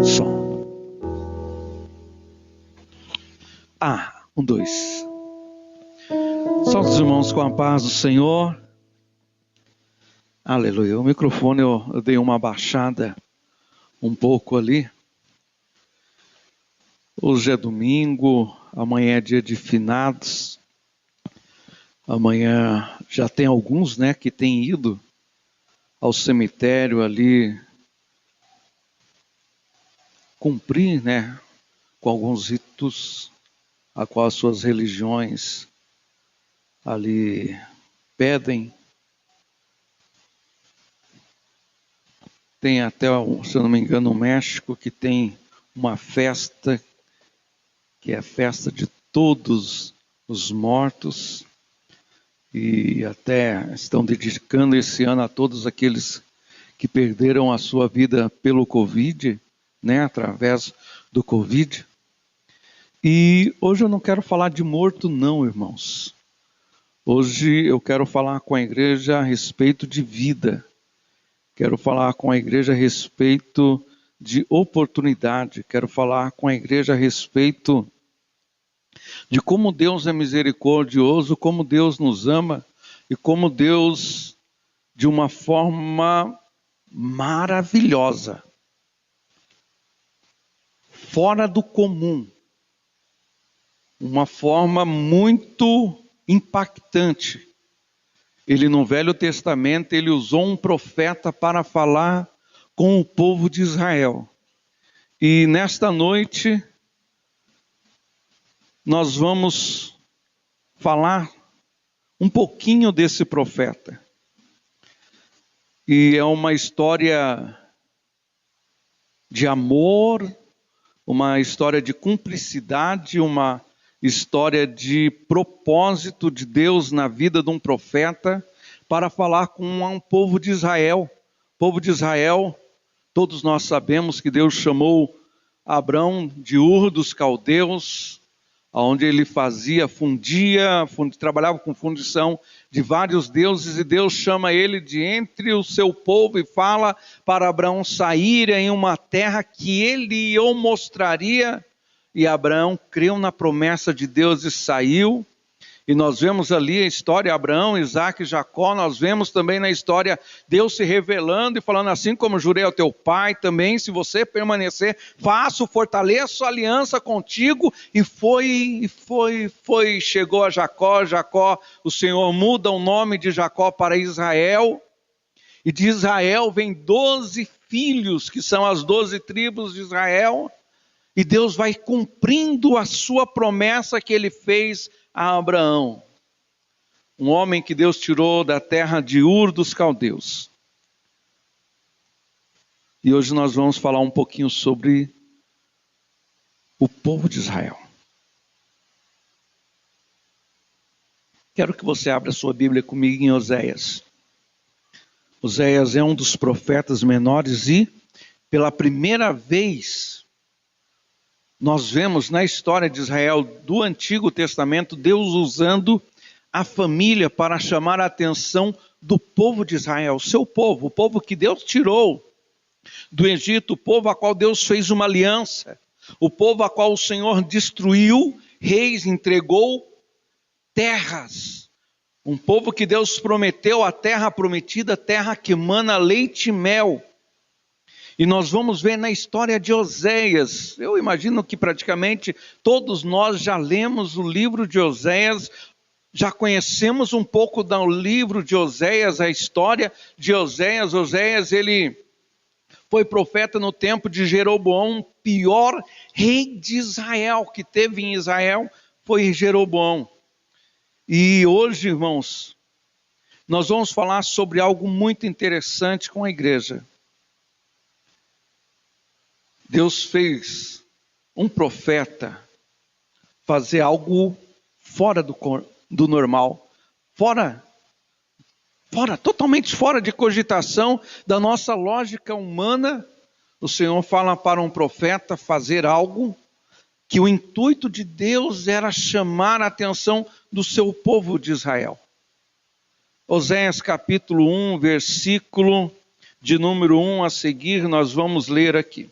Som. Um, dois. Salve os irmãos com a paz do Senhor. Aleluia. O microfone eu dei uma baixada um pouco ali. Hoje é domingo, amanhã é dia de finados. Amanhã já tem alguns, que têm ido ao cemitério ali cumprir, com alguns ritos a qual as suas religiões ali pedem. Tem até, se eu não me engano, no México, que tem uma festa, que é a festa de todos os mortos, e até estão dedicando esse ano a todos aqueles que perderam a sua vida pelo Covid, através do Covid. E hoje eu não quero falar de morto não, irmãos. Hoje eu quero falar com a igreja a respeito de vida. Quero falar com a igreja a respeito de oportunidade. Quero falar com a igreja a respeito de como Deus é misericordioso, como Deus nos ama e como Deus, de uma forma maravilhosa, fora do comum, uma forma muito impactante. Ele, no Velho Testamento, ele usou um profeta para falar com o povo de Israel. E nesta noite, nós vamos falar um pouquinho desse profeta. E é uma história de amor, uma história de cumplicidade, uma história de propósito de Deus na vida de um profeta para falar com um povo de Israel. O povo de Israel, todos nós sabemos que Deus chamou Abrão de Ur dos Caldeus, onde ele trabalhava com fundição de vários deuses, e Deus chama ele de entre o seu povo e fala para Abraão sair em uma terra que ele o mostraria. E Abraão creu na promessa de Deus e saiu. E nós vemos ali a história, Abraão, Isaac e Jacó. Nós vemos também na história Deus se revelando e falando: assim como jurei ao teu pai, também se você permanecer, fortaleço a aliança contigo. E chegou a Jacó, o Senhor muda o nome de Jacó para Israel. E de Israel vem 12 filhos, que são as 12 tribos de Israel. E Deus vai cumprindo a sua promessa que ele fez a Abraão, um homem que Deus tirou da terra de Ur dos Caldeus. E hoje nós vamos falar um pouquinho sobre o povo de Israel. Quero que você abra sua Bíblia comigo em Oséias. Oséias é um dos profetas menores e, pela primeira vez, nós vemos na história de Israel do Antigo Testamento, Deus usando a família para chamar a atenção do povo de Israel, seu povo, o povo que Deus tirou do Egito, o povo a qual Deus fez uma aliança, o povo a qual o Senhor destruiu, reis, entregou terras, um povo que Deus prometeu a terra prometida, terra que emana leite e mel. E nós vamos ver na história de Oséias, eu imagino que praticamente todos nós já lemos o livro de Oséias, já conhecemos um pouco do livro de Oséias, a história de Oséias. Oséias, ele foi profeta no tempo de Jeroboão, pior rei de Israel que teve em Israel foi Jeroboão. E hoje, irmãos, nós vamos falar sobre algo muito interessante com a igreja. Deus fez um profeta fazer algo fora do normal, totalmente fora de cogitação da nossa lógica humana. O Senhor fala para um profeta fazer algo que o intuito de Deus era chamar a atenção do seu povo de Israel. Oséias capítulo 1, versículo de número 1 a seguir, nós vamos ler aqui.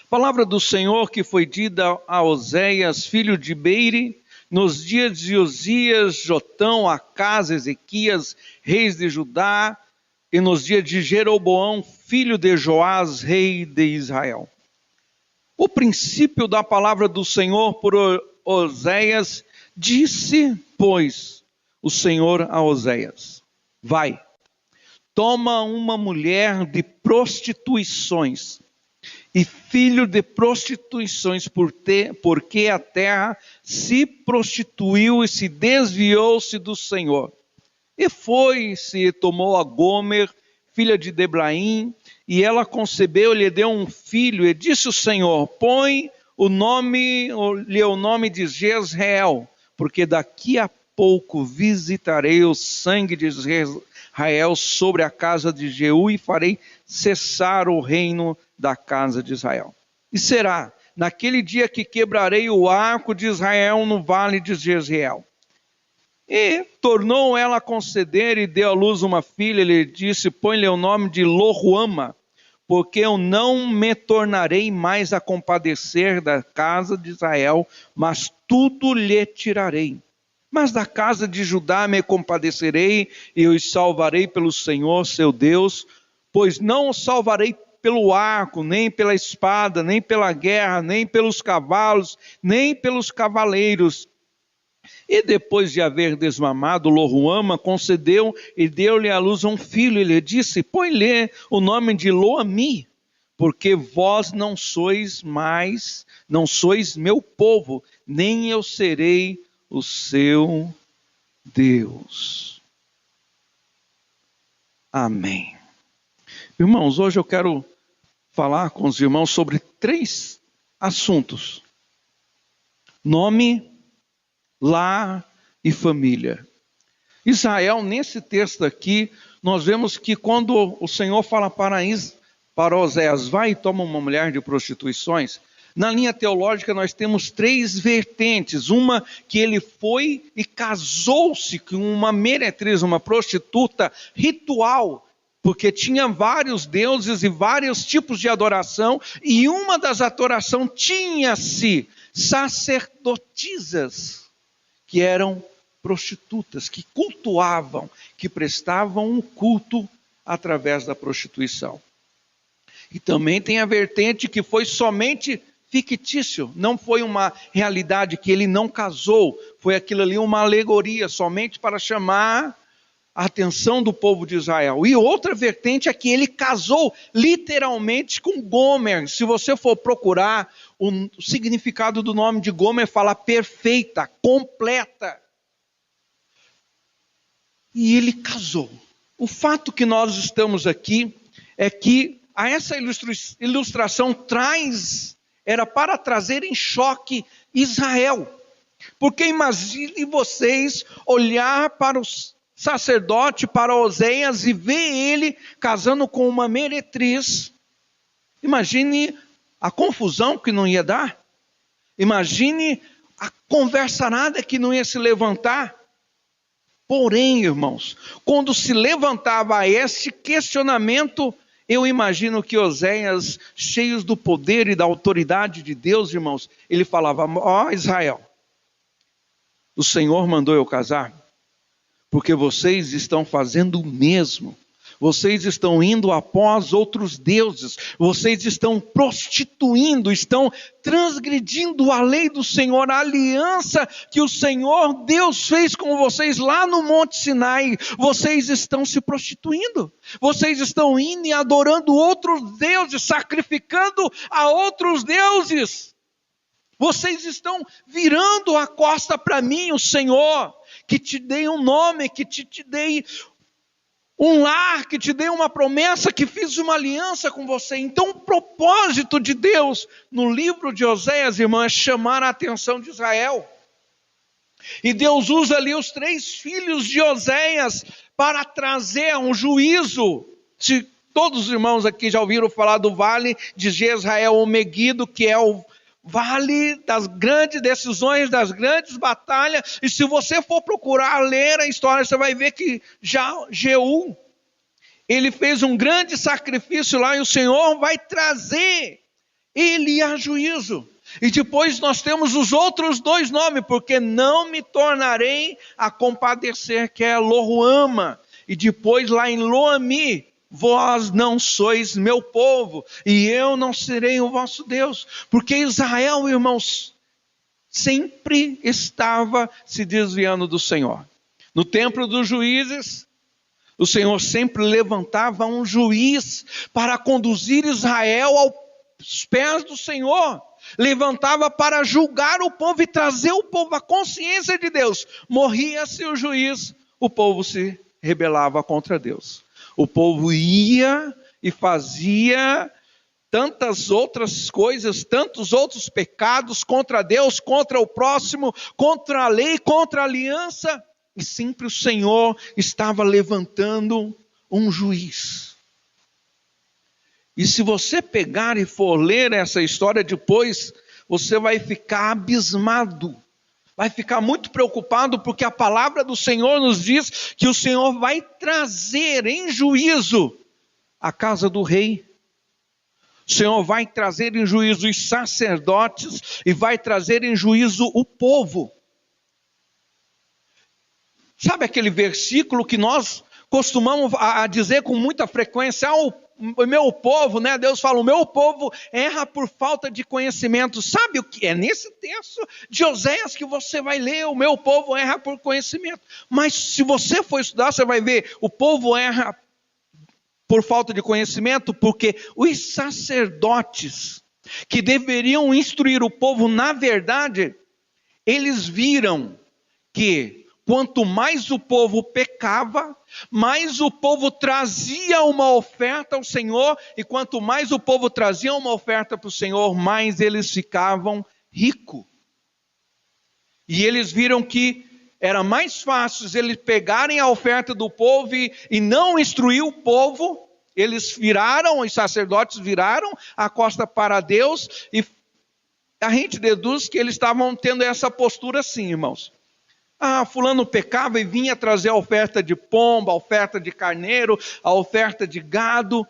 Palavra do Senhor que foi dita a Oséias, filho de Beeri, nos dias de Uzias, Jotão, Acás, Ezequias, reis de Judá, e nos dias de Jeroboão, filho de Joás, rei de Israel. O princípio da palavra do Senhor por Oséias, disse, pois, o Senhor a Oséias: vai, toma uma mulher de prostituições, e filho de prostituições, porque a terra se prostituiu e se desviou-se do Senhor. E foi-se e tomou a Gomer, filha de Deblaim, e ela concebeu e lhe deu um filho, e disse o Senhor: põe o nome de Jezreel, porque daqui a pouco visitarei o sangue de Israel sobre a casa de Jeú, e farei cessar o reino da casa de Israel. E será naquele dia que quebrarei o arco de Israel no vale de Jezreel. E tornou ela a conceder e deu à luz uma filha. Ele disse: põe-lhe o nome de Loruama, porque eu não me tornarei mais a compadecer da casa de Israel, mas tudo lhe tirarei. Mas da casa de Judá me compadecerei e os salvarei pelo Senhor seu Deus, pois não os salvarei pelo arco, nem pela espada, nem pela guerra, nem pelos cavalos, nem pelos cavaleiros. E depois de haver desmamado, Loruama concedeu e deu-lhe à luz um filho. E lhe disse: põe-lhe o nome de Loami, porque vós não sois meu povo, nem eu serei o seu Deus. Amém. Irmãos, hoje eu quero falar com os irmãos sobre 3 assuntos: nome, lar e família. Israel, nesse texto aqui, nós vemos que quando o Senhor fala para Oséias: vai e toma uma mulher de prostituições, na linha teológica nós temos 3 vertentes. Uma, que ele foi e casou-se com uma meretriz, uma prostituta ritual, porque tinha vários deuses e vários tipos de adoração, e uma das adorações tinha-se sacerdotisas, que eram prostitutas, que cultuavam, que prestavam um culto através da prostituição. E também tem a vertente que foi somente fictício, não foi uma realidade, que ele não casou, foi aquilo ali uma alegoria, somente para chamar a atenção do povo de Israel. E outra vertente é que ele casou literalmente com Gomer. Se você for procurar, o significado do nome de Gomer fala perfeita, completa. E ele casou. O fato que nós estamos aqui é que essa ilustração era para trazer em choque Israel. Porque imagine vocês olhar para os sacerdote, para Oséias, e ver ele casando com uma meretriz. Imagine a confusão que não ia dar. Imagine a conversarada que não ia se levantar. Porém, irmãos, quando se levantava esse questionamento, eu imagino que Oséias, cheios do poder e da autoridade de Deus, irmãos, ele falava: ó Israel, o Senhor mandou eu casar, porque vocês estão fazendo o mesmo. Vocês estão indo após outros deuses, vocês estão prostituindo, estão transgredindo a lei do Senhor, a aliança que o Senhor Deus fez com vocês lá no Monte Sinai. Vocês estão se prostituindo, vocês estão indo e adorando outros deuses, sacrificando a outros deuses. Vocês estão virando a costa para mim, o Senhor, que te dei um nome, que te dei um lar, que te dei uma promessa, que fiz uma aliança com você. Então o propósito de Deus no livro de Oséias, irmão, é chamar a atenção de Israel. E Deus usa ali os 3 filhos de Oséias para trazer um juízo. Se todos os irmãos aqui já ouviram falar do vale de Jezreel, o Meguido, que é o vale das grandes decisões, das grandes batalhas. E se você for procurar ler a história, você vai ver que já Jeú, ele fez um grande sacrifício lá, e o Senhor vai trazer ele ia a juízo. E depois nós temos os outros dois nomes, porque não me tornarei a compadecer, que é Lo-ruama. E depois lá em Lo-ammi, vós não sois meu povo, e eu não serei o vosso Deus. Porque Israel, irmãos, sempre estava se desviando do Senhor. No templo dos juízes, o Senhor sempre levantava um juiz para conduzir Israel aos pés do Senhor. Levantava para julgar o povo e trazer o povo à consciência de Deus. Morria-se o juiz, o povo se rebelava contra Deus. O povo ia e fazia tantas outras coisas, tantos outros pecados contra Deus, contra o próximo, contra a lei, contra a aliança. E sempre o Senhor estava levantando um juiz. E se você pegar e for ler essa história depois, você vai ficar abismado. Vai ficar muito preocupado, porque a palavra do Senhor nos diz que o Senhor vai trazer em juízo a casa do rei. O Senhor vai trazer em juízo os sacerdotes e vai trazer em juízo o povo. Sabe aquele versículo que nós costumamos a dizer com muita frequência? O meu povo, né? Deus fala, o meu povo erra por falta de conhecimento. Sabe o que é nesse texto de Oséias que você vai ler? O meu povo erra por conhecimento. Mas se você for estudar, você vai ver, o povo erra por falta de conhecimento, porque os sacerdotes que deveriam instruir o povo, na verdade, eles viram que quanto mais o povo pecava, mais o povo trazia uma oferta ao Senhor, e quanto mais o povo trazia uma oferta para o Senhor, mais eles ficavam ricos. E eles viram que era mais fácil eles pegarem a oferta do povo e não instruir o povo. Eles viraram, os sacerdotes viraram a costa para Deus, e a gente deduz que eles estavam tendo essa postura assim, irmãos. Fulano pecava e vinha trazer a oferta de pomba, a oferta de carneiro, a oferta de gado,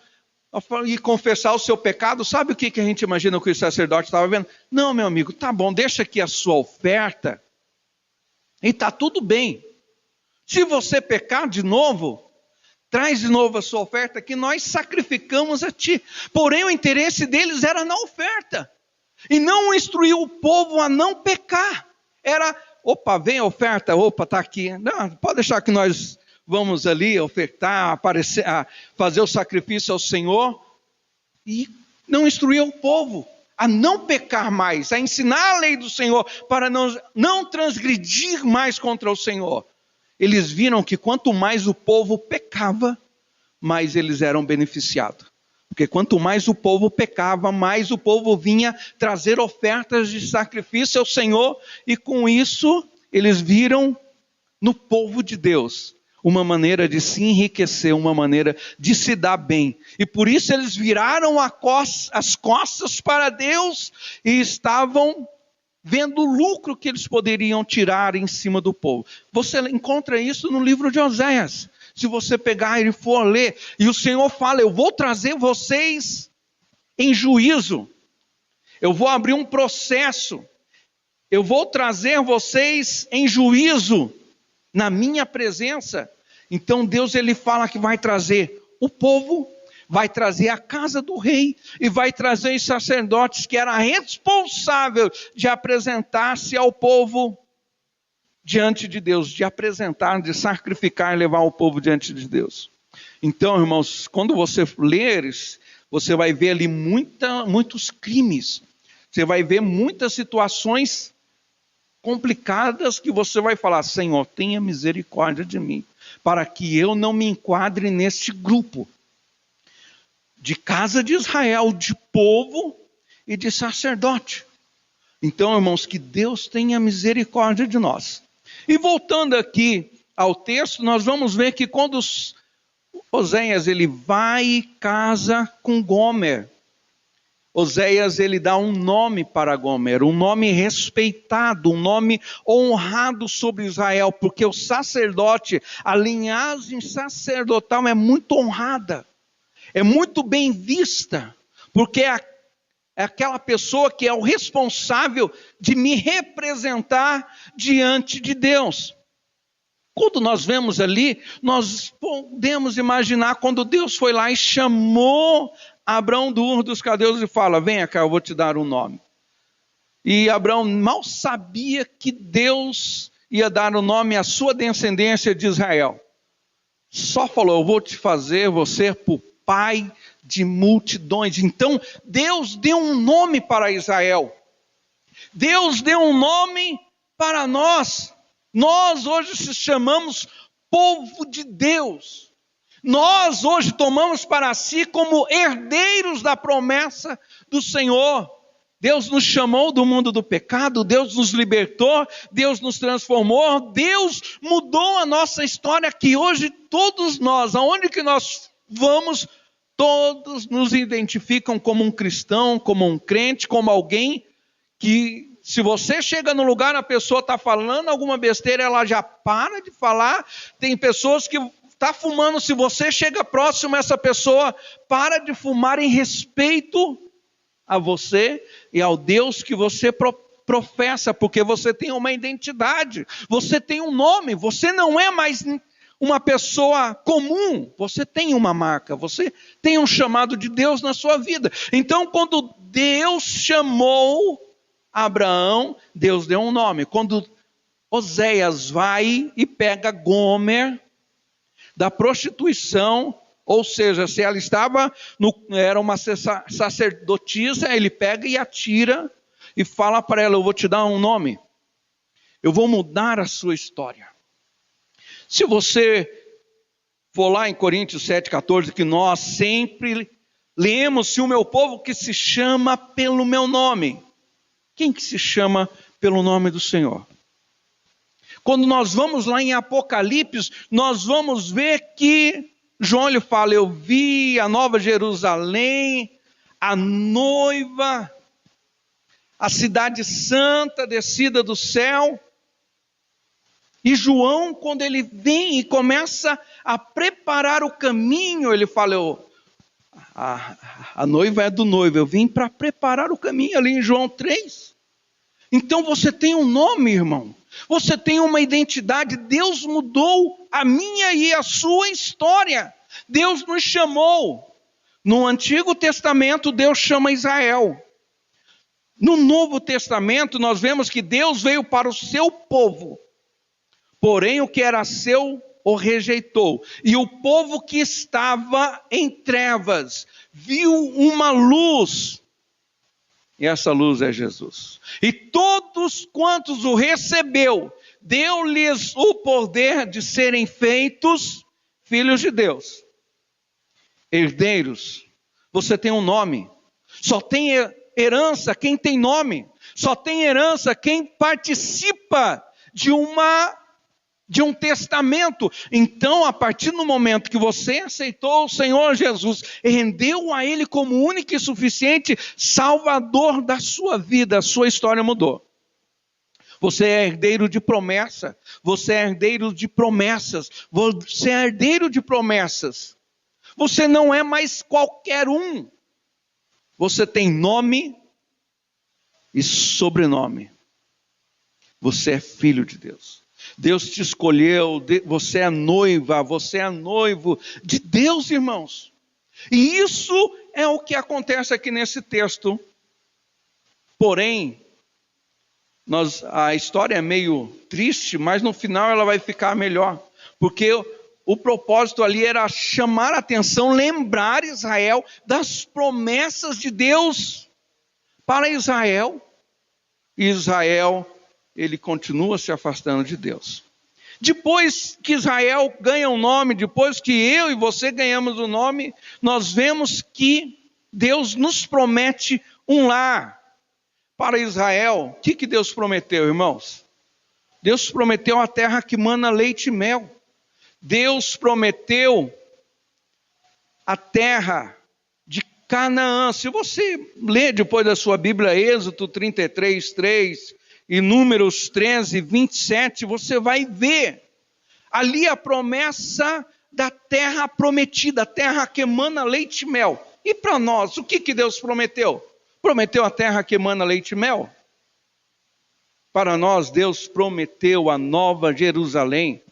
e confessar o seu pecado. Sabe o que a gente imagina que o sacerdote estava vendo? Não, meu amigo, tá bom, deixa aqui a sua oferta, e tá tudo bem. Se você pecar de novo, traz de novo a sua oferta, que nós sacrificamos a ti. Porém, o interesse deles era na oferta, e não instruir o povo a não pecar. Era... vem a oferta, está aqui. Não, pode deixar que nós vamos ali ofertar, fazer o sacrifício ao Senhor. E não instruir o povo a não pecar mais, a ensinar a lei do Senhor, para não transgredir mais contra o Senhor. Eles viram que quanto mais o povo pecava, mais eles eram beneficiados. Porque quanto mais o povo pecava, mais o povo vinha trazer ofertas de sacrifício ao Senhor. E com isso, eles viram no povo de Deus uma maneira de se enriquecer, uma maneira de se dar bem. E por isso eles viraram as costas para Deus e estavam vendo o lucro que eles poderiam tirar em cima do povo. Você encontra isso no livro de Oséias. Se você pegar e for ler, e o Senhor fala, eu vou trazer vocês em juízo, eu vou abrir um processo, eu vou trazer vocês em juízo, na minha presença. Então Deus, ele fala que vai trazer o povo, vai trazer a casa do rei, e vai trazer os sacerdotes, que era responsável de apresentar-se ao povo diante de Deus, de apresentar, de sacrificar, levar o povo diante de Deus. Então, irmãos, quando você ler, você vai ver ali muitos crimes, você vai ver muitas situações complicadas que você vai falar, Senhor, tenha misericórdia de mim, para que eu não me enquadre neste grupo de casa de Israel, de povo e de sacerdote. Então, irmãos, que Deus tenha misericórdia de nós. E voltando aqui ao texto, nós vamos ver que quando Oséias ele vai e casa com Gomer, Oséias ele dá um nome para Gomer, um nome respeitado, um nome honrado sobre Israel, porque o sacerdote, a linhagem sacerdotal é muito honrada, é muito bem vista, porque é aquela pessoa que é o responsável de me representar diante de Deus. Quando nós vemos ali, nós podemos imaginar quando Deus foi lá e chamou Abraão do Ur dos Caldeus e fala: venha cá, eu vou te dar um nome. E Abraão mal sabia que Deus ia dar o nome à sua descendência de Israel. Só falou: eu vou te fazer você por pai de multidões. Então Deus deu um nome para Israel. Deus deu um nome para nós. Nós hoje se chamamos povo de Deus. Nós hoje tomamos para si como herdeiros da promessa do Senhor. Deus nos chamou do mundo do pecado, Deus nos libertou, Deus nos transformou, Deus mudou a nossa história, que hoje todos nós, aonde que nós vamos, todos nos identificam como um cristão, como um crente, como alguém que, se você chega no lugar, a pessoa está falando alguma besteira, ela já para de falar. Tem pessoas que estão fumando, se você chega próximo a essa pessoa, para de fumar em respeito a você e ao Deus que você professa, porque você tem uma identidade, você tem um nome, você não é mais uma pessoa comum, você tem uma marca, você tem um chamado de Deus na sua vida. Então, quando Deus chamou Abraão, Deus deu um nome. Quando Oséias vai e pega Gomer da prostituição, ou seja, se ela era uma sacerdotisa, ele pega e atira e fala para ela: eu vou te dar um nome, eu vou mudar a sua história. Se você for lá em Coríntios 7,14, que nós sempre lemos: se o meu povo que se chama pelo meu nome. Quem que se chama pelo nome do Senhor? Quando nós vamos lá em Apocalipse, nós vamos ver que João lhe fala: eu vi a nova Jerusalém, a noiva, a cidade santa descida do céu. E João, quando ele vem e começa a preparar o caminho, ele fala: a noiva é do noivo, eu vim para preparar o caminho, ali em João 3. Então você tem um nome, irmão, você tem uma identidade. Deus mudou a minha e a sua história. Deus nos chamou. No Antigo Testamento, Deus chama Israel. No Novo Testamento, nós vemos que Deus veio para o seu povo, porém o que era seu o rejeitou. E o povo que estava em trevas viu uma luz, e essa luz é Jesus. E todos quantos o recebeu, deu-lhes o poder de serem feitos filhos de Deus, herdeiros. Você tem um nome. Só tem herança quem tem nome. Só tem herança quem participa de um testamento. Então, a partir do momento que você aceitou o Senhor Jesus, rendeu a Ele como único e suficiente Salvador da sua vida, a sua história mudou. Você é herdeiro de promessa, você é herdeiro de promessas, você é herdeiro de promessas. Você não é mais qualquer um. Você tem nome e sobrenome. Você é filho de Deus. Deus te escolheu, você é noiva, você é noivo de Deus, irmãos. E isso é o que acontece aqui nesse texto. Porém, a história é meio triste, mas no final ela vai ficar melhor. Porque o propósito ali era chamar a atenção, lembrar Israel das promessas de Deus para Israel. E Israel, ele continua se afastando de Deus. Depois que Israel ganha um nome, depois que eu e você ganhamos um nome, nós vemos que Deus nos promete um lar para Israel. O que Deus prometeu, irmãos? Deus prometeu a terra que mana leite e mel. Deus prometeu a terra de Canaã. Se você ler depois da sua Bíblia, Êxodo 33, 3 e Números 13, 27, você vai ver ali a promessa da terra prometida, a terra que emana leite e mel. E para nós, o que Deus prometeu? Prometeu a terra que emana leite e mel. Para nós, Deus prometeu a nova Jerusalém.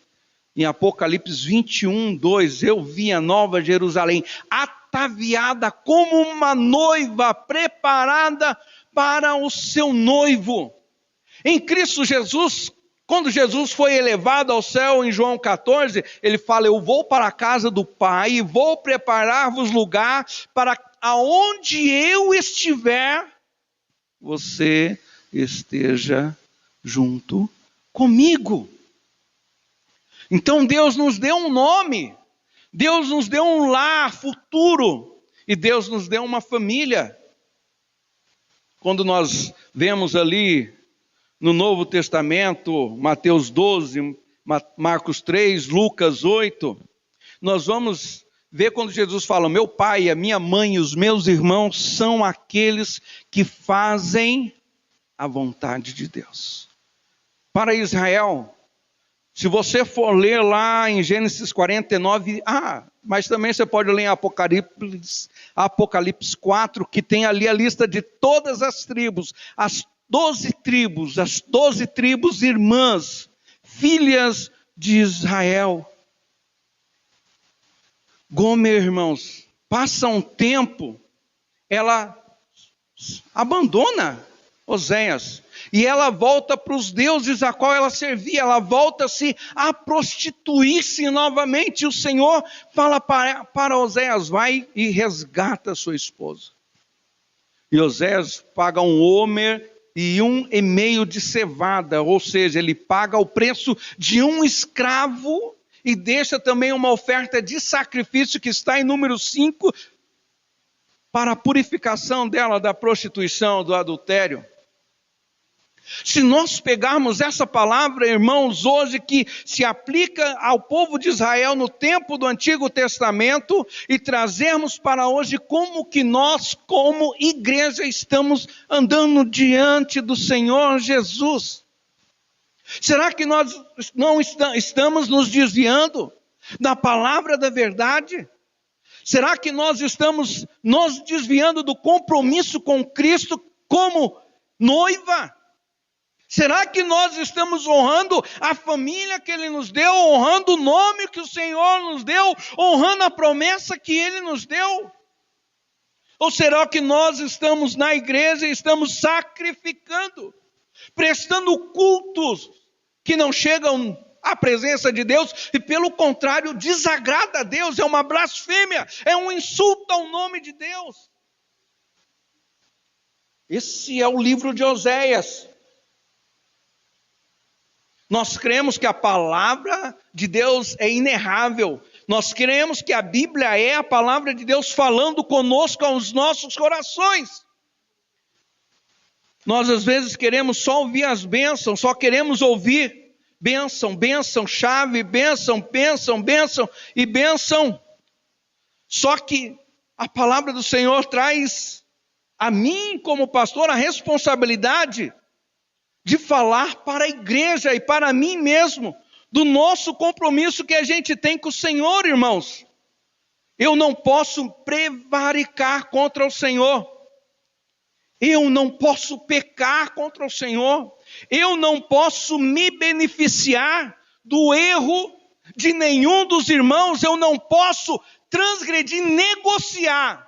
Em Apocalipse 21:2, eu vi a nova Jerusalém ataviada como uma noiva preparada para o seu noivo. Em Cristo Jesus, quando Jesus foi elevado ao céu em João 14, ele fala: eu vou para a casa do Pai e vou preparar-vos lugar para aonde eu estiver, você esteja junto comigo. Então Deus nos deu um nome, Deus nos deu um lar futuro e Deus nos deu uma família. Quando nós vemos ali no Novo Testamento, Mateus 12, Marcos 3, Lucas 8, nós vamos ver quando Jesus fala: meu pai, a minha mãe e os meus irmãos são aqueles que fazem a vontade de Deus. Para Israel, se você for ler lá em Gênesis 49, mas também você pode ler em Apocalipse 4, que tem ali a lista de todas as tribos, as 12 tribos irmãs, filhas de Israel. Gomer, irmãos, passa um tempo, ela abandona Oséias, e ela volta para os deuses a qual ela servia, ela volta-se a prostituir-se novamente. E o Senhor fala para Oséias: vai e resgata sua esposa. E Oséias paga um homer e 1,5 de cevada, ou seja, ele paga o preço de um escravo e deixa também uma oferta de sacrifício que está em número 5, para a purificação dela da prostituição, do adultério. Se nós pegarmos essa palavra, irmãos, hoje que se aplica ao povo de Israel no tempo do Antigo Testamento e trazermos para hoje, como que nós, como igreja, estamos andando diante do Senhor Jesus. Será que nós não estamos nos desviando da palavra da verdade? Será que nós estamos nos desviando do compromisso com Cristo como noiva? Será que nós estamos honrando a família que Ele nos deu, honrando o nome que o Senhor nos deu, honrando a promessa que Ele nos deu? Ou será que nós estamos na igreja e estamos sacrificando, prestando cultos que não chegam à presença de Deus e, pelo contrário, desagrada a Deus, é uma blasfêmia, é um insulto ao nome de Deus? Esse é o livro de Oséias. Nós cremos que a palavra de Deus é inerrável. Nós cremos que a Bíblia é a palavra de Deus falando conosco aos nossos corações. Nós às vezes queremos só ouvir as bênçãos, só queremos ouvir bênção, bênção, chave, bênção, bênção, bênção e bênção. Só que a palavra do Senhor traz a mim como pastor a responsabilidade de falar para a igreja e para mim mesmo, do nosso compromisso que a gente tem com o Senhor, irmãos. Eu não posso prevaricar contra o Senhor. Eu não posso pecar contra o Senhor. Eu não posso me beneficiar do erro de nenhum dos irmãos. Eu não posso transgredir, negociar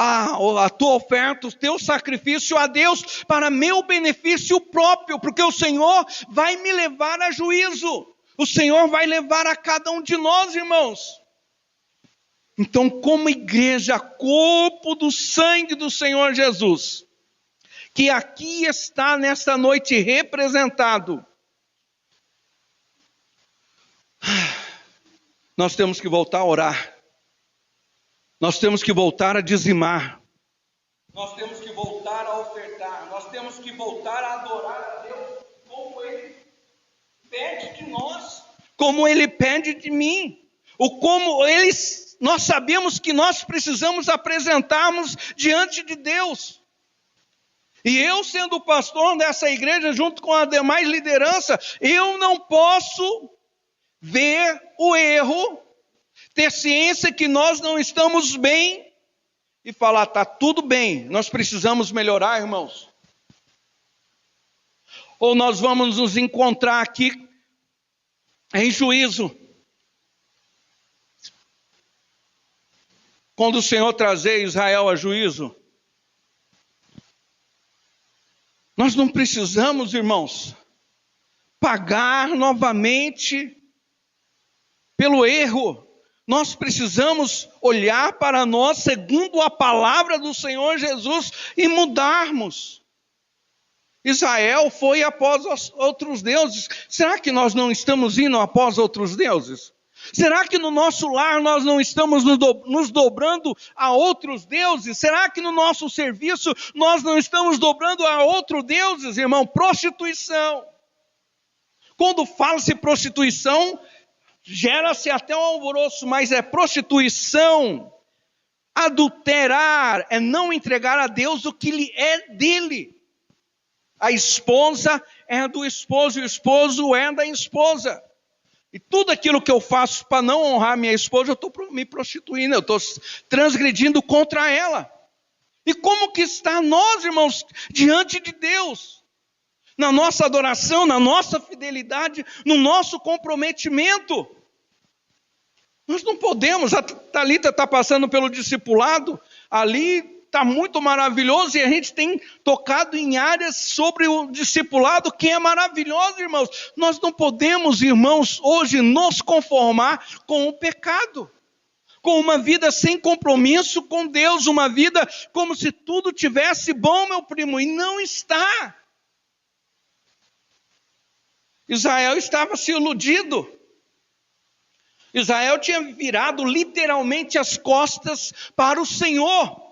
a tua oferta, o teu sacrifício a Deus para meu benefício próprio, porque o Senhor vai me levar a juízo. O Senhor vai levar a cada um de nós, irmãos. Então, como igreja, corpo do sangue do Senhor Jesus, que aqui está nesta noite representado, nós temos que voltar a orar. Nós temos que voltar a dizimar. Nós temos que voltar a ofertar. Nós temos que voltar a adorar a Deus como Ele pede de nós, como Ele pede de mim. Nós sabemos que nós precisamos apresentarmos diante de Deus. E eu, sendo pastor dessa igreja, junto com a demais liderança, eu não posso ver o erro, ter ciência que nós não estamos bem, e falar, está tudo bem, nós precisamos melhorar, irmãos? Ou nós vamos nos encontrar aqui em juízo, quando o Senhor trazer Israel a juízo? Nós não precisamos, irmãos, pagar novamente pelo erro. Nós precisamos olhar para nós segundo a palavra do Senhor Jesus e mudarmos. Israel foi após os outros deuses. Será que nós não estamos indo após outros deuses? Será que no nosso lar nós não estamos nos dobrando a outros deuses? Será que no nosso serviço nós não estamos dobrando a outros deuses, irmão? Prostituição. Quando fala-se prostituição, gera-se até um alvoroço, mas é prostituição. Adulterar é não entregar a Deus o que lhe é dele. A esposa é do esposo e o esposo é da esposa. E tudo aquilo que eu faço para não honrar minha esposa, eu estou me prostituindo, eu estou transgredindo contra ela. E como que está nós, irmãos, diante de Deus? Na nossa adoração, na nossa fidelidade, no nosso comprometimento. Nós não podemos, a Thalita está passando pelo discipulado, ali está muito maravilhoso, e a gente tem tocado em áreas sobre o discipulado que é maravilhoso, irmãos. Nós não podemos, irmãos, hoje nos conformar com o pecado, com uma vida sem compromisso com Deus, uma vida como se tudo tivesse bom, meu primo, e não está. Israel estava se iludido. Israel tinha virado literalmente as costas para o Senhor.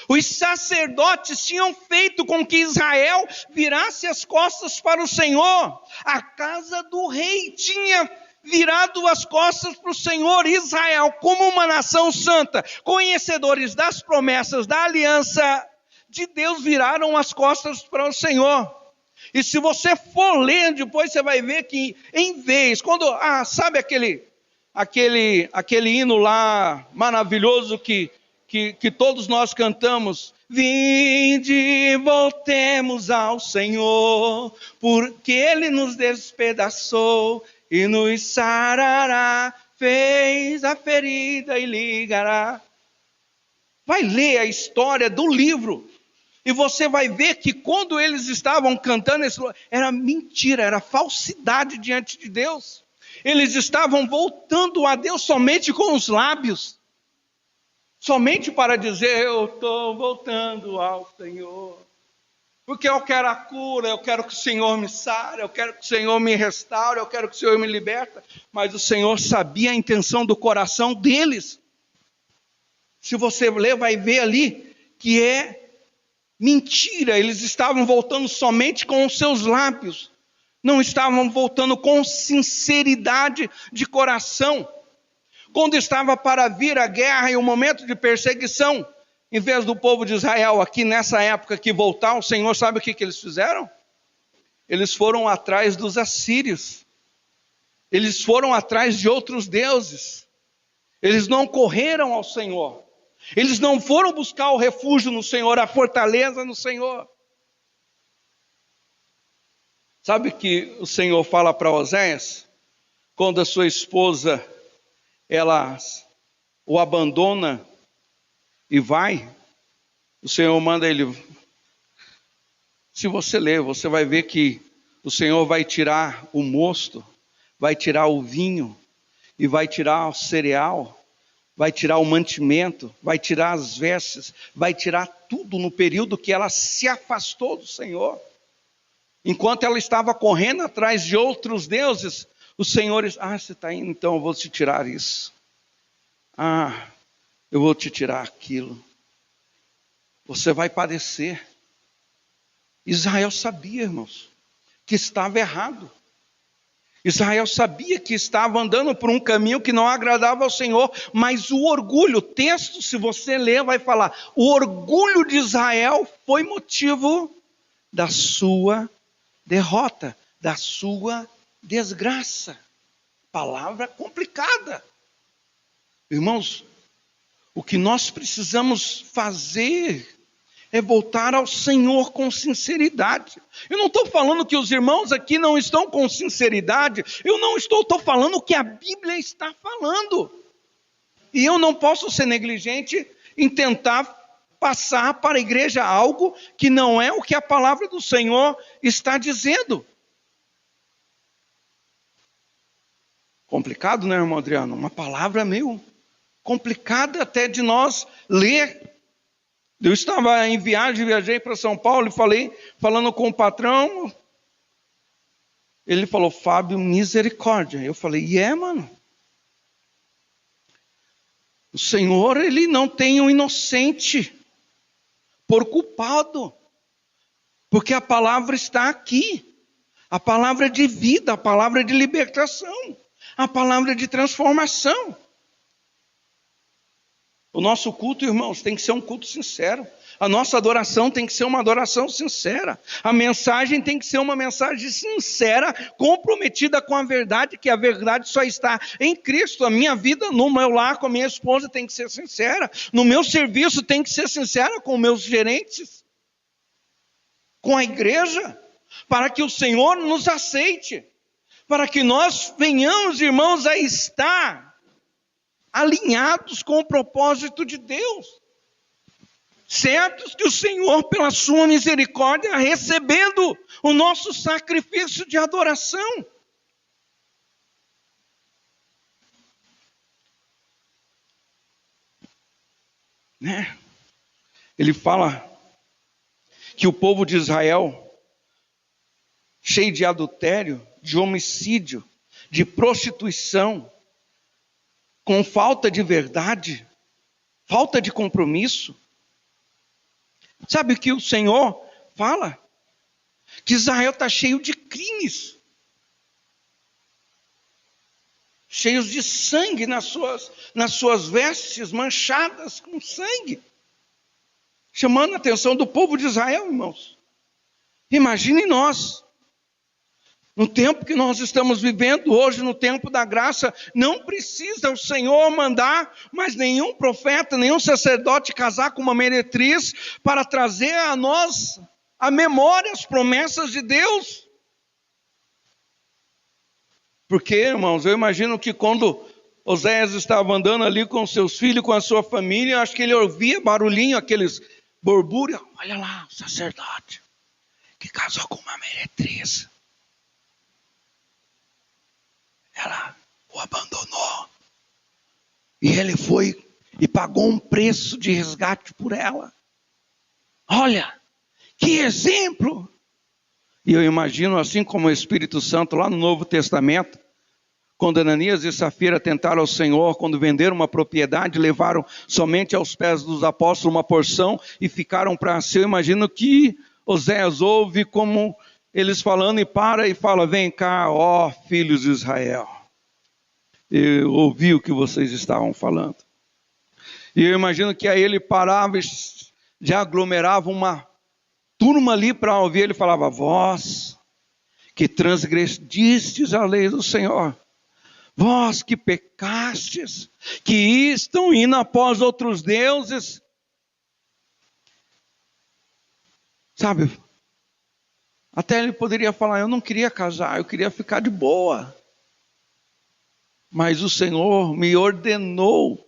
Os sacerdotes tinham feito com que Israel virasse as costas para o Senhor. A casa do rei tinha virado as costas para o Senhor. Israel, como uma nação santa, conhecedores das promessas da aliança de Deus, viraram as costas para o Senhor. E se você for ler depois, você vai ver que em vez, sabe aquele hino lá maravilhoso que todos nós cantamos, vinde, voltemos ao Senhor, porque Ele nos despedaçou e nos sarará, fez a ferida e ligará. Vai ler a história do livro e você vai ver que quando eles estavam cantando, era mentira, era falsidade diante de Deus. Eles estavam voltando a Deus somente com os lábios. Somente para dizer, eu estou voltando ao Senhor. Porque eu quero a cura, eu quero que o Senhor me sare, eu quero que o Senhor me restaure, eu quero que o Senhor me liberta. Mas o Senhor sabia a intenção do coração deles. Se você ler, vai ver ali que é mentira. Eles estavam voltando somente com os seus lábios. Não estavam voltando com sinceridade de coração. Quando estava para vir a guerra e o momento de perseguição, em vez do povo de Israel aqui nessa época que voltar, o Senhor sabe o que eles fizeram? Eles foram atrás dos assírios. Eles foram atrás de outros deuses. Eles não correram ao Senhor. Eles não foram buscar o refúgio no Senhor, a fortaleza no Senhor. Sabe que o Senhor fala para Oséias? Quando a sua esposa ela o abandona e vai, o Senhor manda ele. Se você ler, você vai ver que o Senhor vai tirar o mosto, vai tirar o vinho, e vai tirar o cereal, vai tirar o mantimento, vai tirar as vestes, vai tirar tudo no período que ela se afastou do Senhor. Enquanto ela estava correndo atrás de outros deuses, o Senhor diz, você está indo, então eu vou te tirar isso. Eu vou te tirar aquilo. Você vai padecer. Israel sabia, irmãos, que estava errado. Israel sabia que estava andando por um caminho que não agradava ao Senhor, mas o orgulho, o texto, se você ler, vai falar, o orgulho de Israel foi motivo da sua derrota, da sua desgraça. Palavra complicada. Irmãos, O que nós precisamos fazer é voltar ao Senhor com sinceridade. Eu não estou falando que os irmãos aqui não estão com sinceridade. Eu não estou falando o que a Bíblia está falando. E eu não posso ser negligente em tentar passar para a igreja algo que não é o que a palavra do Senhor está dizendo. Complicado, né, irmão Adriano? Uma palavra meio complicada até de nós ler. Eu estava em viagem, viajei para São Paulo e falando com o patrão. Ele falou, Fábio, misericórdia. Eu falei, mano. O Senhor, Ele não tem um inocente por culpado. Porque a palavra está aqui. A palavra de vida, a palavra de libertação, a palavra de transformação. O nosso culto, irmãos, tem que ser um culto sincero. A nossa adoração tem que ser uma adoração sincera. A mensagem tem que ser uma mensagem sincera, comprometida com a verdade, que a verdade só está em Cristo. A minha vida no meu lar com a minha esposa tem que ser sincera. No meu serviço tem que ser sincera com meus gerentes, com a igreja, para que o Senhor nos aceite, para que nós venhamos, irmãos, a estar alinhados com o propósito de Deus, certos que o Senhor, pela sua misericórdia, recebendo o nosso sacrifício de adoração. Né? Ele fala que o povo de Israel, cheio de adultério, de homicídio, de prostituição, com falta de verdade, falta de compromisso. Sabe o que o Senhor fala? Que Israel está cheio de crimes, cheios de sangue nas suas vestes, manchadas com sangue, chamando a atenção do povo de Israel, irmãos. Imagine nós, no tempo que nós estamos vivendo hoje, no tempo da graça, não precisa o Senhor mandar mais nenhum profeta, nenhum sacerdote casar com uma meretriz para trazer a nós a memória, as promessas de Deus. Porque, irmãos, eu imagino que quando Oséias estava andando ali com seus filhos, com a sua família, acho que ele ouvia barulhinho, aqueles borbúrios. Olha lá, o sacerdote que casou com uma meretriz. Ela o abandonou. E ele foi e pagou um preço de resgate por ela. Olha, que exemplo! E eu imagino, assim como o Espírito Santo lá no Novo Testamento, quando Ananias e Safira tentaram ao Senhor, quando venderam uma propriedade, levaram somente aos pés dos apóstolos uma porção e ficaram para si. Eu imagino que Oséias ouve como eles falando e para e fala, vem cá, ó filhos de Israel. Eu ouvi o que vocês estavam falando. E eu imagino que aí ele parava e já aglomerava uma turma ali para ouvir. Ele falava, vós que transgredistes a lei do Senhor, vós que pecastes, que estão indo após outros deuses. Sabe, até ele poderia falar, eu não queria casar, eu queria ficar de boa. Mas o Senhor me ordenou.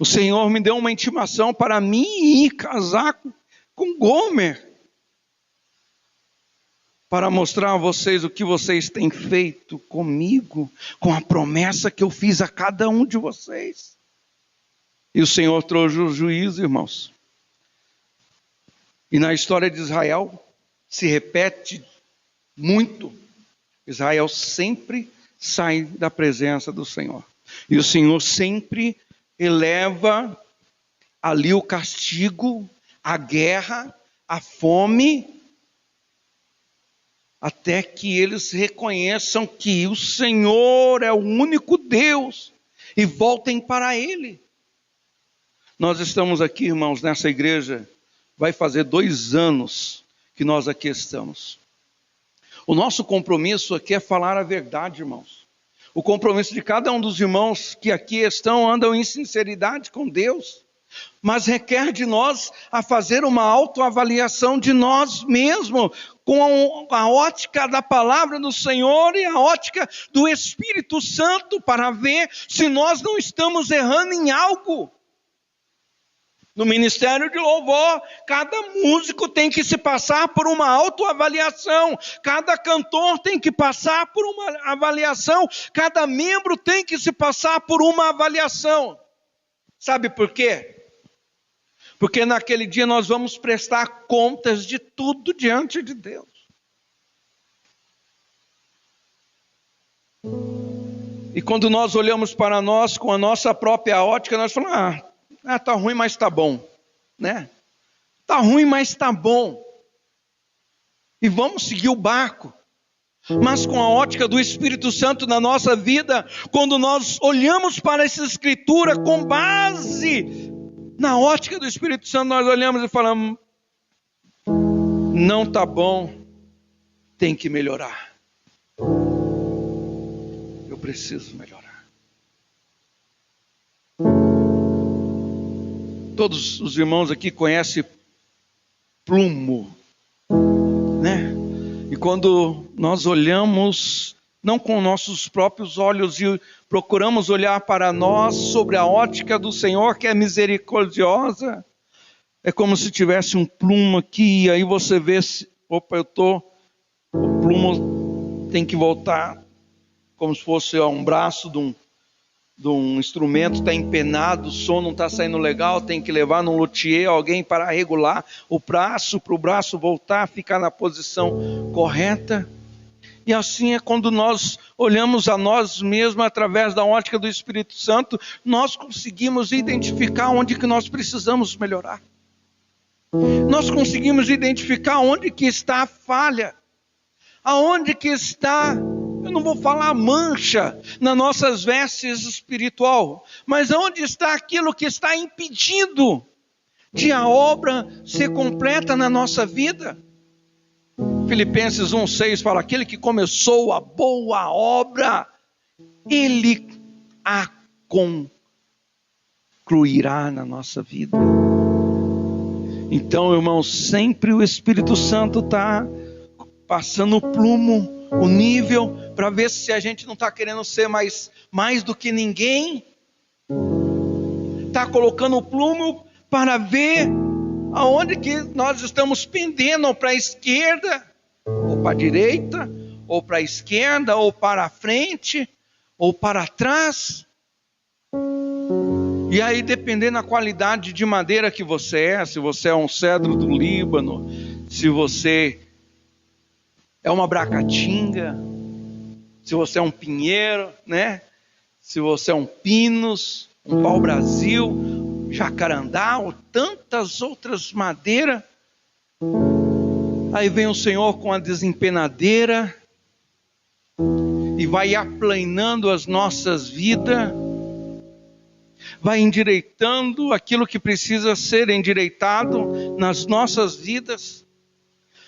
O Senhor me deu uma intimação para mim ir casar com Gomer. Para mostrar a vocês o que vocês têm feito comigo, com a promessa que eu fiz a cada um de vocês. E o Senhor trouxe o juízo, irmãos. E na história de Israel, se repete muito. Israel sempre sai da presença do Senhor. E o Senhor sempre eleva ali o castigo, a guerra, a fome, até que eles reconheçam que o Senhor é o único Deus e voltem para Ele. Nós estamos aqui, irmãos, nessa igreja, vai fazer 2 anos que nós aqui estamos. O nosso compromisso aqui é falar a verdade, irmãos. O compromisso de cada um dos irmãos que aqui estão andam em sinceridade com Deus, mas requer de nós a fazer uma autoavaliação de nós mesmos, com a ótica da palavra do Senhor e a ótica do Espírito Santo, para ver se nós não estamos errando em algo. No ministério de louvor, cada músico tem que se passar por uma autoavaliação, cada cantor tem que passar por uma avaliação, cada membro tem que se passar por uma avaliação. Sabe por quê? Porque naquele dia nós vamos prestar contas de tudo diante de Deus. E quando nós olhamos para nós com a nossa própria ótica, nós falamos, tá ruim, mas tá bom, né? Tá ruim, mas tá bom. E vamos seguir o barco. Mas com a ótica do Espírito Santo na nossa vida, quando nós olhamos para essa Escritura com base na ótica do Espírito Santo, nós olhamos e falamos, não tá bom, tem que melhorar. Eu preciso melhorar. Todos os irmãos aqui conhecem plumo, né? E quando nós olhamos, não com nossos próprios olhos, e procuramos olhar para nós sobre a ótica do Senhor, que é misericordiosa, é como se tivesse um plumo aqui, e aí você vê, o plumo tem que voltar, como se fosse um braço de um instrumento, está empenado, o som não está saindo legal, tem que levar num luthier, alguém para regular o braço, para o braço voltar, ficar na posição correta. E assim é quando nós olhamos a nós mesmos através da ótica do Espírito Santo, nós conseguimos identificar onde que nós precisamos melhorar. Nós conseguimos identificar onde que está a falha, aonde que está, eu não vou falar mancha nas nossas vestes espiritual, mas onde está aquilo que está impedindo de a obra ser completa na nossa vida. Filipenses 1,6 fala, aquele que começou a boa obra, ele a concluirá na nossa vida. Então, irmãos, sempre o Espírito Santo está passando o plumo, o nível, para ver se a gente não está querendo ser mais do que ninguém. Está colocando o plumo para ver aonde que nós estamos pendendo, para a esquerda, ou para a direita, ou para a esquerda, ou para a frente, ou para trás. E aí, dependendo da qualidade de madeira que você é, se você é um cedro do Líbano, se você é uma bracatinga, se você é um pinheiro, né? Se você é um pinus, um pau-brasil, jacarandá, ou tantas outras madeiras. Aí vem o Senhor com a desempenadeira e vai aplanando as nossas vidas, vai endireitando aquilo que precisa ser endireitado nas nossas vidas,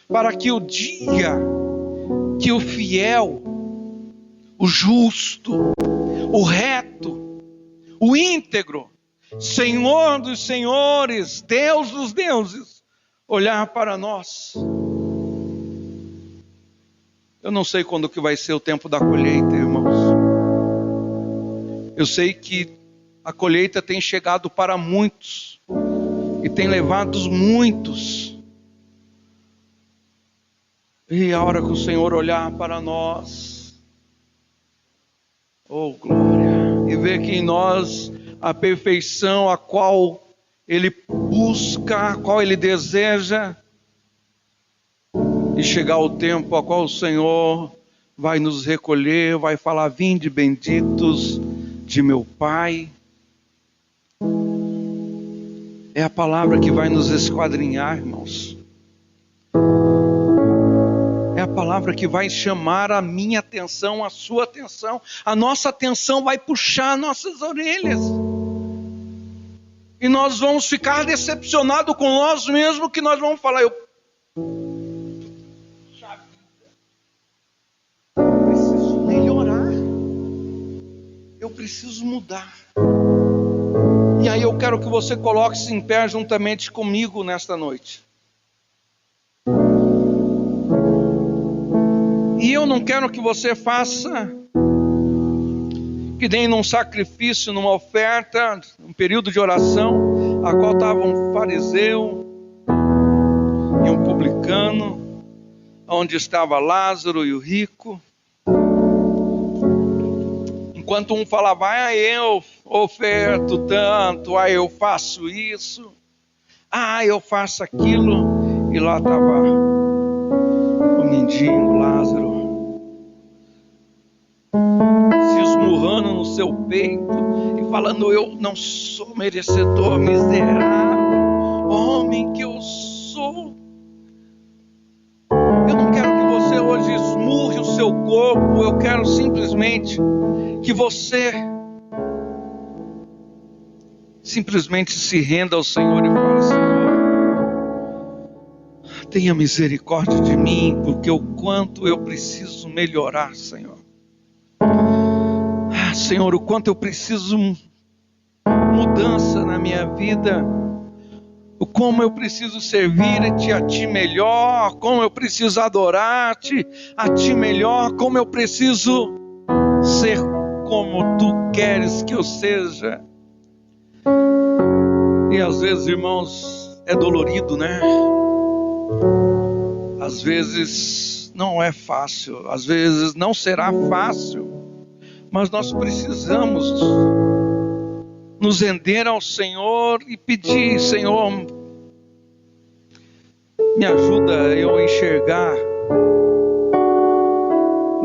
para que o dia que o fiel, o justo, o reto, o íntegro, Senhor dos senhores, Deus dos deuses, olhar para nós. Eu não sei quando que vai ser o tempo da colheita, irmãos. Eu sei que a colheita tem chegado para muitos e tem levado muitos. E a hora que o Senhor olhar para nós, oh glória, e ver que em nós a perfeição a qual Ele busca, a qual Ele deseja, e chegar o tempo a qual o Senhor vai nos recolher, vai falar, vinde benditos de meu Pai. É a palavra que vai nos esquadrinhar, irmãos. É a palavra que vai chamar a minha atenção, a sua atenção. A nossa atenção vai puxar nossas orelhas. E nós vamos ficar decepcionados com nós mesmos, que nós vamos falar, eu preciso melhorar. preciso mudar. E aí eu quero que você coloque-se em pé juntamente comigo nesta noite. E eu não quero que você faça que nem num sacrifício, numa oferta, um período de oração, a qual estava um fariseu e um publicano, onde estava Lázaro e o rico. Enquanto um falava, eu oferto tanto, eu faço isso, eu faço aquilo, e lá estava o mendigo Lázaro, se esmurrando no seu peito e falando, eu não sou merecedor, miserável homem que eu sou. Eu não quero que você hoje esmurre o seu corpo, eu quero simplesmente que você simplesmente se renda ao Senhor e fale, Senhor, tenha misericórdia de mim, porque o quanto eu preciso melhorar, Senhor. Senhor, o quanto eu preciso mudança na minha vida, o como eu preciso servir-te a Ti melhor, como eu preciso adorar-te a Ti melhor, como eu preciso ser como Tu queres que eu seja. E às vezes, irmãos, é dolorido, né? Às vezes não é fácil, às vezes não será fácil, mas nós precisamos nos render ao Senhor e pedir, Senhor, me ajuda eu a enxergar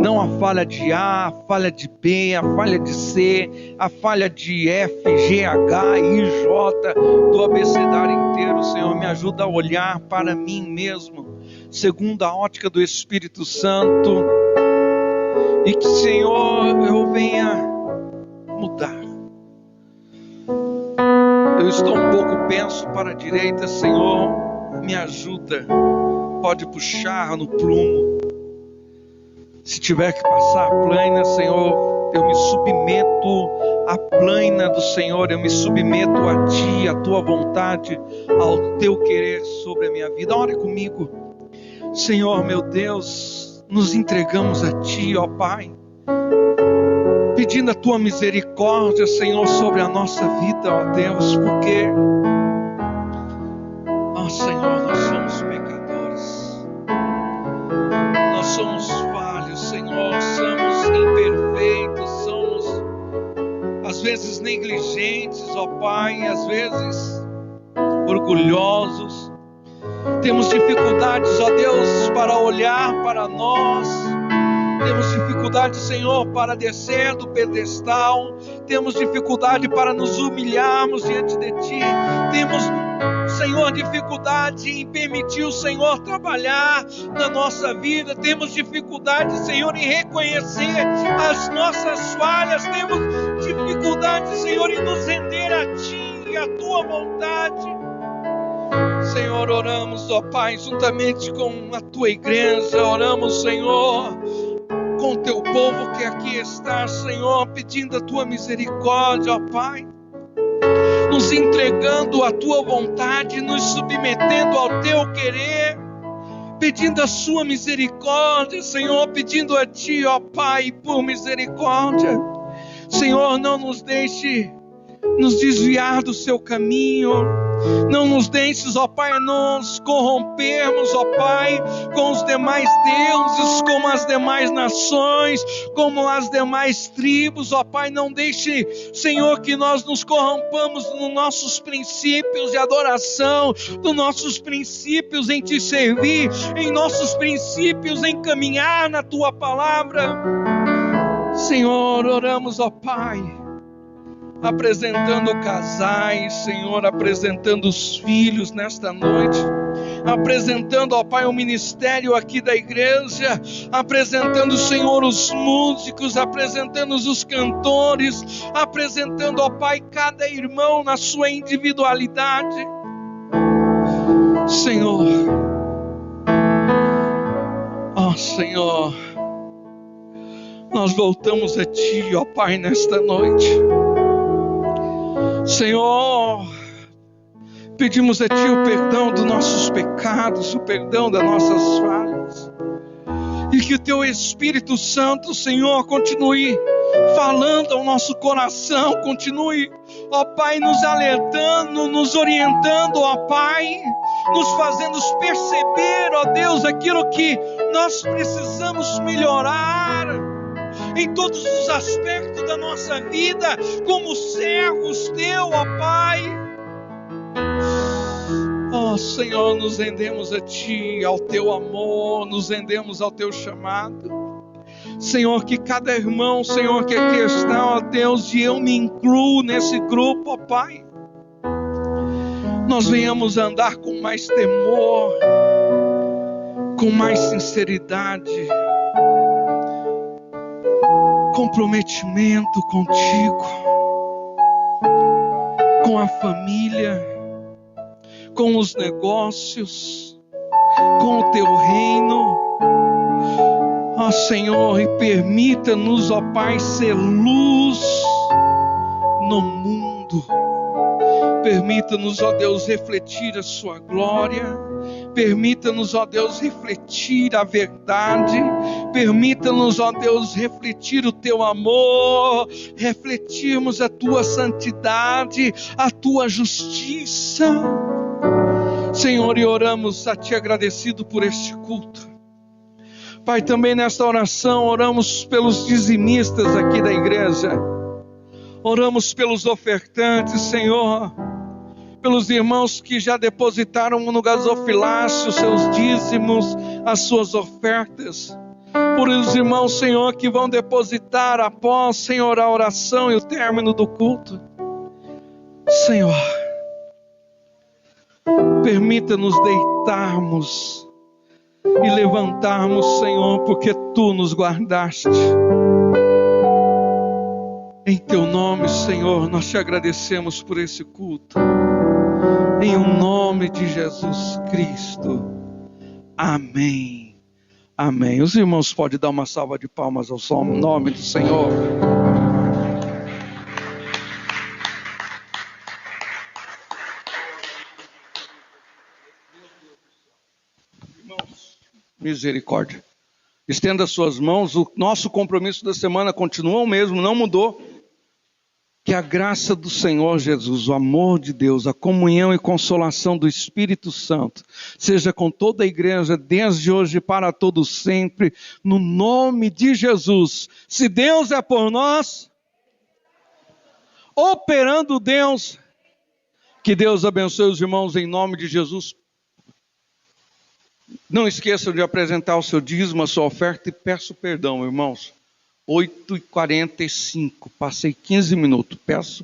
não a falha de A, a falha de B, a falha de C, a falha de F, G, H, I, J, do abecedário inteiro. Senhor, me ajuda a olhar para mim mesmo, segundo a ótica do Espírito Santo, e que, Senhor, eu venha mudar. Eu estou um pouco penso para a direita, Senhor, me ajuda, pode puxar no prumo. Se tiver que passar a plaina, Senhor, eu me submeto à plaina do Senhor, eu me submeto a Ti, à Tua vontade, ao Teu querer sobre a minha vida. Ore comigo. Senhor, meu Deus, nos entregamos a Ti, ó Pai, pedindo a Tua misericórdia, Senhor, sobre a nossa vida, ó Deus, porque, ó Senhor, nós somos pecadores, nós somos falhos, Senhor, somos imperfeitos, somos às vezes negligentes, ó Pai, às vezes orgulhosos, temos dificuldades, ó Deus, para olhar para nós, temos dificuldade, Senhor, para descer do pedestal, temos dificuldade para nos humilharmos diante de Ti, temos, Senhor, dificuldade em permitir o Senhor trabalhar na nossa vida, temos dificuldade, Senhor, em reconhecer as nossas falhas, temos dificuldade, Senhor, em nos render a Ti e a Tua vontade. Senhor, oramos, ó Pai, juntamente com a Tua igreja, oramos, Senhor, com o Teu povo que aqui está, Senhor, pedindo a Tua misericórdia, ó Pai, nos entregando a Tua vontade, nos submetendo ao Teu querer, pedindo a Sua misericórdia, Senhor, pedindo a Ti, ó Pai, por misericórdia. Senhor, não nos deixe nos desviar do Seu caminho, não nos deixes, ó Pai, nos corrompermos, ó Pai, com os demais deuses, como as demais nações, como as demais tribos, ó Pai, não deixe, Senhor, que nós nos corrompamos nos nossos princípios de adoração, nos nossos princípios em Te servir, em nossos princípios em caminhar na Tua palavra. Senhor, oramos, ó Pai, apresentando casais, Senhor, apresentando os filhos nesta noite, apresentando, ó Pai, o ministério aqui da igreja, apresentando, Senhor, os músicos, apresentando os cantores, apresentando, ó Pai, cada irmão na sua individualidade. Senhor, ó Senhor, nós voltamos a Ti, ó Pai, nesta noite. Senhor, pedimos a Ti o perdão dos nossos pecados, o perdão das nossas falhas. E que o Teu Espírito Santo, Senhor, continue falando ao nosso coração, continue, ó Pai, nos alertando, nos orientando, ó Pai, nos fazendo perceber, ó Deus, aquilo que nós precisamos melhorar em todos os aspectos da nossa vida, como servos Teu, ó Pai. Ó Senhor, nos rendemos a Ti, ao Teu amor, nos rendemos ao Teu chamado. Senhor, que cada irmão, Senhor, que aqui está, ó Deus, e eu me incluo nesse grupo, ó Pai, nós venhamos andar com mais temor, com mais sinceridade, comprometimento contigo, com a família, com os negócios, com o Teu reino. Ó Senhor, e permita-nos, ó Pai, ser luz no mundo. Permita-nos, ó Deus, refletir a Sua glória. Permita-nos, ó Deus, refletir a verdade. Permita-nos, ó Deus, refletir o Teu amor. Refletirmos a Tua santidade, a Tua justiça. Senhor, e oramos a Ti agradecido por este culto. Pai, também nesta oração oramos pelos dizimistas aqui da igreja. Oramos pelos ofertantes, Senhor. Pelos irmãos que já depositaram no gasofilácio os seus dízimos, as suas ofertas. Por os irmãos, Senhor, que vão depositar após, Senhor, a oração e o término do culto. Senhor, permita-nos deitarmos e levantarmos, Senhor, porque Tu nos guardaste. Em Teu nome, Senhor, nós Te agradecemos por esse culto. Em o nome de Jesus Cristo. Amém. Amém. Os irmãos podem dar uma salva de palmas ao nome do Senhor. Misericórdia. Estenda suas mãos. O nosso compromisso da semana continua o mesmo, não mudou. Que a graça do Senhor Jesus, o amor de Deus, a comunhão e consolação do Espírito Santo seja com toda a igreja desde hoje para todo sempre, no nome de Jesus. Se Deus é por nós, operando Deus, que Deus abençoe os irmãos em nome de Jesus. Não esqueçam de apresentar o seu dízimo, a sua oferta, e peço perdão, irmãos. 8h45, passei 15 minutos, peço